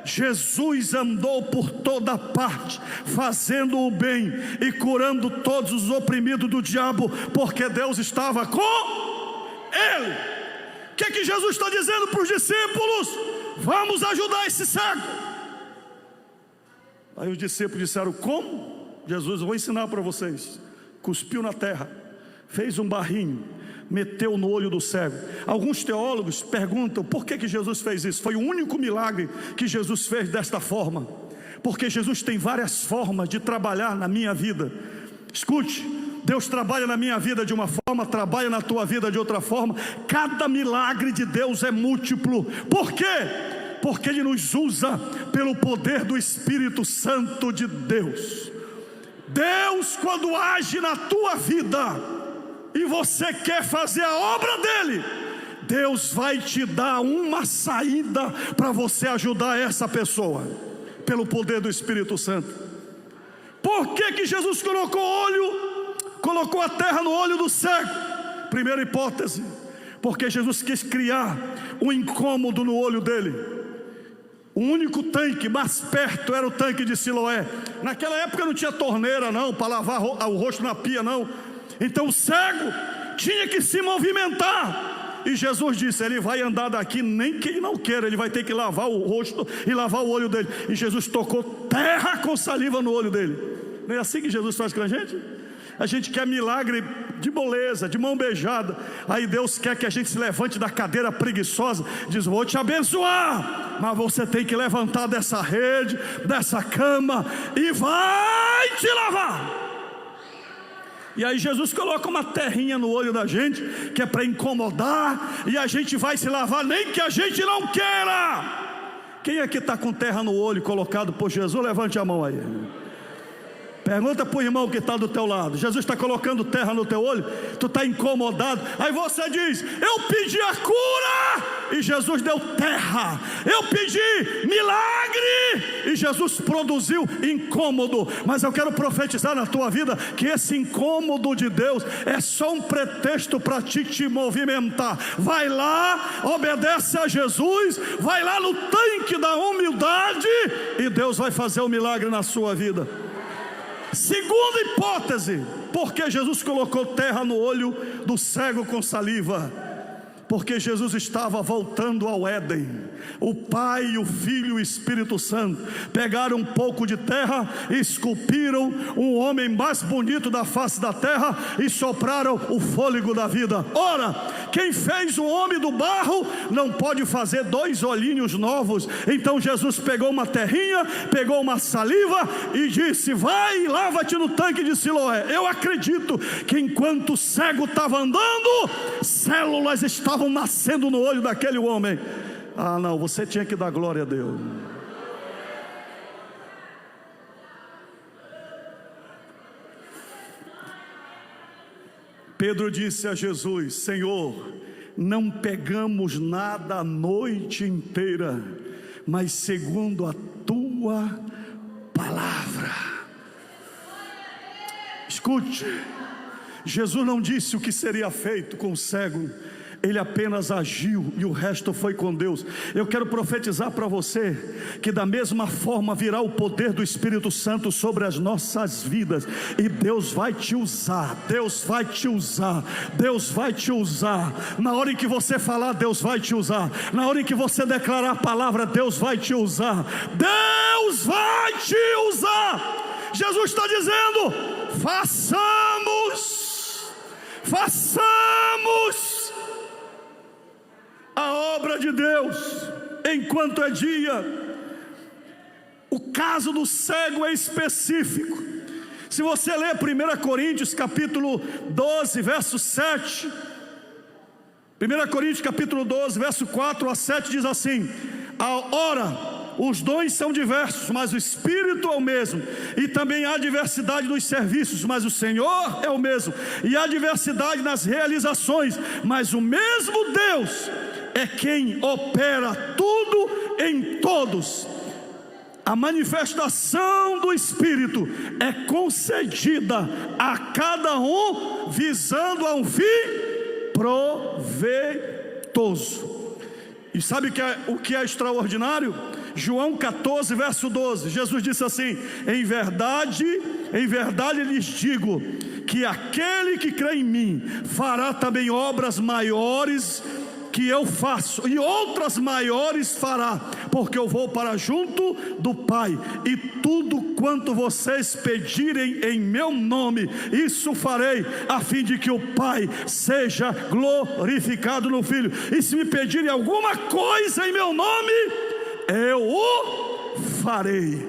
Jesus andou por toda parte, fazendo o bem e curando todos os oprimidos do diabo, porque Deus estava com ele. O que Jesus está dizendo para os discípulos? Vamos ajudar esse cego. Aí os discípulos disseram: como? Jesus: eu vou ensinar para vocês. Cuspiu na terra, fez um barrinho, meteu no olho do cego. Alguns teólogos perguntam por que Jesus fez isso. Foi o único milagre que Jesus fez desta forma, porque Jesus tem várias formas de trabalhar na minha vida. Escute, Deus trabalha na minha vida de uma forma, trabalha na tua vida de outra forma. Cada milagre de Deus é múltiplo. Por quê? Porque Ele nos usa pelo poder do Espírito Santo de Deus. Deus, quando age na tua vida e você quer fazer a obra dEle, Deus vai te dar uma saída para você ajudar essa pessoa, pelo poder do Espírito Santo. Por que Jesus colocou a terra no olho do cego? Primeira hipótese: porque Jesus quis criar um incômodo no olho dele. O único tanque mais perto era o tanque de Siloé. Naquela época não tinha torneira não, para lavar o rosto na pia não. Então o cego tinha que se movimentar. E Jesus disse: ele vai andar daqui nem que ele não queira, ele vai ter que lavar o rosto e lavar o olho dele. E Jesus tocou terra com saliva no olho dele. Não é assim que Jesus faz com a gente? A gente quer milagre de moleza, de mão beijada. Aí Deus quer que a gente se levante da cadeira preguiçosa. Diz: vou te abençoar, mas você tem que levantar dessa rede, dessa cama, e vai te lavar. E aí Jesus coloca uma terrinha no olho da gente, que é para incomodar, e a gente vai se lavar nem que a gente não queira. Quem aqui está com terra no olho colocado por Jesus? Levante a mão aí. Pergunta para o irmão que está do teu lado: Jesus está colocando terra no teu olho? Tu está incomodado? Aí você diz: eu pedi a cura e Jesus deu terra. Eu pedi milagre e Jesus produziu incômodo. Mas eu quero profetizar na tua vida que esse incômodo de Deus é só um pretexto para te movimentar. Vai lá, obedece a Jesus, vai lá no tanque da humildade e Deus vai fazer o milagre na sua vida. Segunda hipótese: porque Jesus colocou terra no olho do cego com saliva? porque Jesus estava voltando ao Éden. O Pai, o Filho e o Espírito Santo pegaram um pouco de terra, esculpiram um homem mais bonito da face da terra e sopraram o fôlego da vida. Ora, quem fez o homem do barro não pode fazer 2 olhinhos novos. Então Jesus pegou uma terrinha, pegou uma saliva e disse: vai e lava-te no tanque de Siloé. Eu acredito que enquanto o cego estava andando, células estavam nascendo no olho daquele homem. Ah não, você tinha que dar glória a Deus. Pedro disse a Jesus: Senhor, não pegamos nada a noite inteira, mas segundo a tua palavra. Escute, Jesus não disse o que seria feito com o cego, ele apenas agiu e o resto foi com Deus. Eu quero profetizar para você que da mesma forma virá o poder do Espírito Santo sobre as nossas vidas, e Deus vai te usar, Deus vai te usar, Deus vai te usar. Na hora em que você falar, Deus vai te usar. Na hora em que você declarar a palavra, Deus vai te usar. Deus vai te usar. Jesus está dizendo: façamos a obra de Deus enquanto é dia. O caso do cego é específico. Se você ler 1 Coríntios capítulo 12 verso 7, 1 Coríntios capítulo 12 verso 4 a 7 diz assim: ora, os dons são diversos, mas o Espírito é o mesmo. E também há diversidade nos serviços, mas o Senhor é o mesmo. E há diversidade nas realizações, mas o mesmo Deus é quem opera tudo em todos. A manifestação do Espírito é concedida a cada um, visando a um fim proveitoso. E sabe o que é extraordinário? João 14 verso 12, Jesus disse assim: em verdade lhes digo, que aquele que crê em mim fará também obras maiores que eu faço, e outras maiores fará, porque eu vou para junto do Pai. E tudo quanto vocês pedirem em meu nome, isso farei, a fim de que o Pai seja glorificado no Filho. E se me pedirem alguma coisa em meu nome, eu o farei.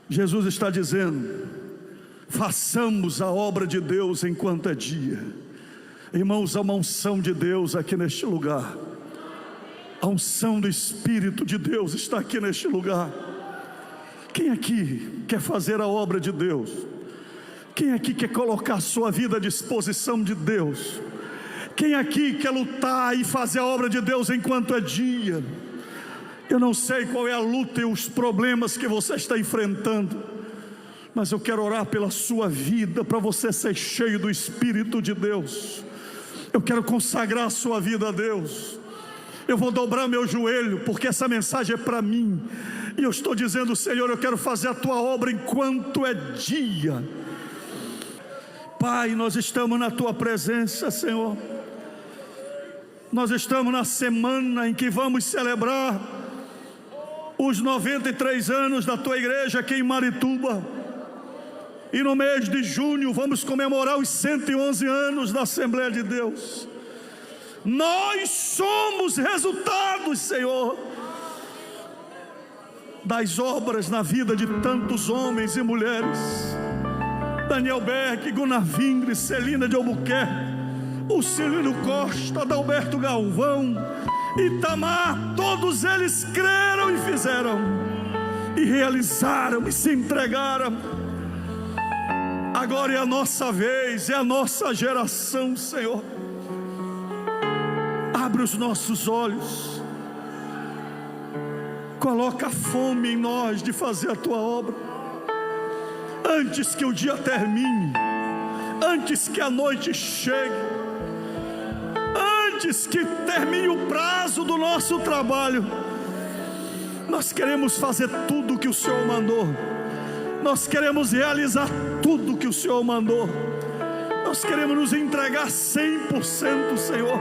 Jesus está dizendo: façamos a obra de Deus enquanto é dia. Irmãos, há uma unção de Deus aqui neste lugar. A unção do Espírito de Deus está aqui neste lugar. Quem aqui quer fazer a obra de Deus? Quem aqui quer colocar a sua vida à disposição de Deus? Quem aqui quer lutar e fazer a obra de Deus enquanto é dia? Eu não sei qual é a luta e os problemas que você está enfrentando, mas eu quero orar pela sua vida, para você ser cheio do Espírito de Deus. Eu quero consagrar a sua vida a Deus. Eu vou dobrar meu joelho, porque essa mensagem é para mim, e eu estou dizendo: Senhor, eu quero fazer a tua obra enquanto é dia. Pai, nós estamos na tua presença, Senhor. Nós estamos na semana em que vamos celebrar os 93 anos da tua igreja aqui em Marituba, e no mês de junho vamos comemorar os 111 anos da Assembleia de Deus. Nós somos resultados, Senhor, das obras na vida de tantos homens e mulheres: Daniel Beck, Gunnar Vingre, Celina de Albuquerque, Ucilino Costa, Adalberto Galvão, Itamar. Todos eles creram e fizeram, e realizaram, e se entregaram. Agora é a nossa vez, é a nossa geração, Senhor. Abre os nossos olhos, coloca a fome em nós de fazer a tua obra, antes que o dia termine, antes que a noite chegue, antes que termine o prazo do nosso trabalho. Nós queremos fazer tudo o que o Senhor mandou. Nós queremos realizar tudo que o Senhor mandou. Nós queremos nos entregar 100%, Senhor.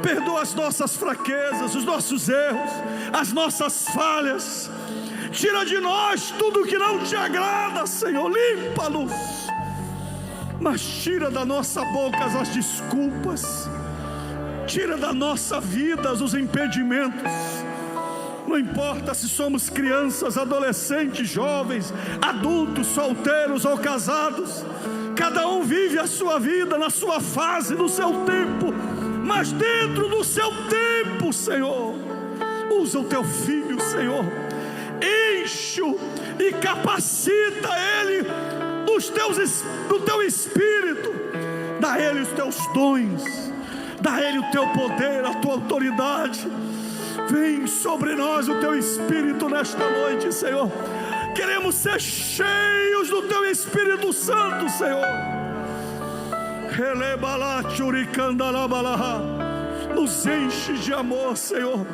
Perdoa as nossas fraquezas, os nossos erros, as nossas falhas. Tira de nós tudo que não te agrada, Senhor. Limpa-nos. Mas tira da nossa boca as desculpas. Tira da nossa vida os impedimentos. Não importa se somos crianças, adolescentes, jovens, adultos, solteiros ou casados. Cada um vive a sua vida na sua fase, no seu tempo. Mas dentro do seu tempo, Senhor, usa o teu filho, Senhor. Enche-o e capacita ele do teu espírito. Dá a ele os teus dons. Dá a ele o teu poder, a tua autoridade. Vem sobre nós o teu Espírito nesta noite, Senhor. Queremos ser cheios do teu Espírito Santo, Senhor. Nos enche de amor, Senhor.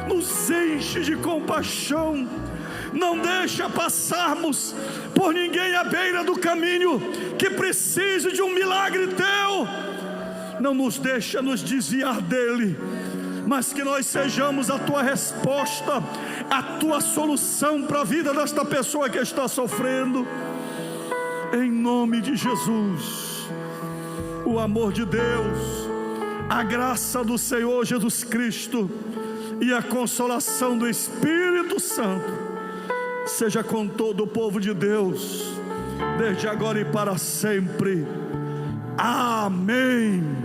Nos enche de compaixão. Não deixa passarmos por ninguém à beira do caminho que precise de um milagre teu. Não nos deixa nos desviar dele, mas que nós sejamos a tua resposta, a tua solução para a vida desta pessoa que está sofrendo. Em nome de Jesus, o amor de Deus, a graça do Senhor Jesus Cristo e a consolação do Espírito Santo seja com todo o povo de Deus, desde agora e para sempre. Amém.